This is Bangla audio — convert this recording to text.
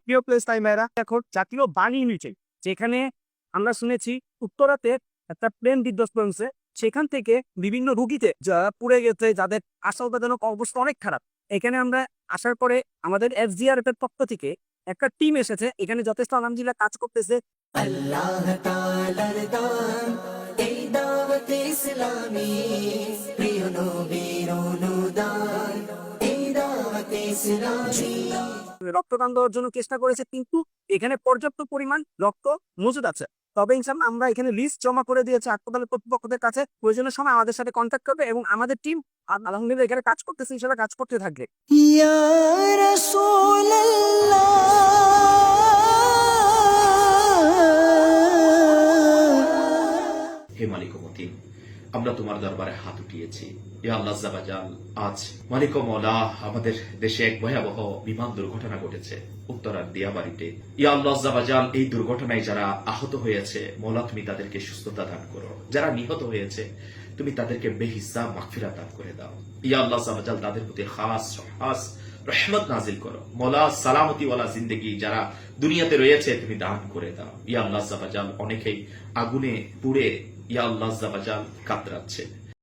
প্রিয় প্লেস তাই মেয়েরা এখন জাতীয় বাণী নিচে যেখানে আমরা শুনেছি উত্তরাতে একটা প্লেন বিধ্বস্ত হয়েছে, সেখান থেকে বিভিন্ন রুগীতে যা পুড়ে গেছে, যাদের আশঙ্কাজনক অবস্থা অনেক খারাপ। এখানে আমরা আসার পরে আমাদের এফজিআরএফ এর পক্ষ থেকে একটা টিম এসেছে, এখানে যথেষ্ট আলহামদুলিল্লাহ কাজ করতেছে। আল্লাহ তাআলার দান এই দাওয়াত ইসলামী, প্রিয় নবীর অনুদান এই দাওয়াত ইসলামী। রক্তদান দেওয়ার জন্য চেষ্টা করেছে, কিন্তু এখানে পর্যাপ্ত পরিমাণ রক্ত মজুদ আছে। তবে ইনশাআল্লাহ আমরা এখানে লিস্ট জমা করে দিয়েছি হাসপাতালের কর্তৃপক্ষদের কাছে, প্রয়োজনের সময় আমাদের সাথে কন্ট্যাক্ট করবে এবং আমাদের টিম আলহামদুলিল্লাহ এখানে কাজ করতেছে, ইনশাআল্লাহ কাজ করতে থাকবে। ইয়া রাসূলুল্লাহ হে মালিক মতিন, আমরা তোমার দরবারে হাত উঠিয়েছি। ইয়া আল্লাহ আযজা ওয়া জাল, আজ মালিক ও মওলা আমাদের দেশে এক ভয়াবহ বিমান দুর্ঘটনা ঘটেছে উত্তরার দিয়াবাড়িতে। ইয়া আল্লাহ আযজা ওয়া জাল, এই দুর্ঘটনায় যারা আহত হয়েছে মওলা তুমি তাদেরকে সুস্থতা দান করো, যারা নিহত হয়েছে তুমি তাদেরকে বেহিসাব মাগফিরাত দান করে দাও। ইয়া আল্লাহ আযজা ওয়া জাল, তাদের প্রতি খাস রহমত নাজিল করো। মওলা সালামতি ওয়ালা জিন্দেগি যারা দুনিয়াতে রয়েছে তুমি দান করে দাও। ইয়া আল্লাহ আযজা ওয়া জাল, অনেকেই আগুনে পুড়ে ইয়া আল্লাহ আযজা ওয়া জাল কাতরাচ্ছে।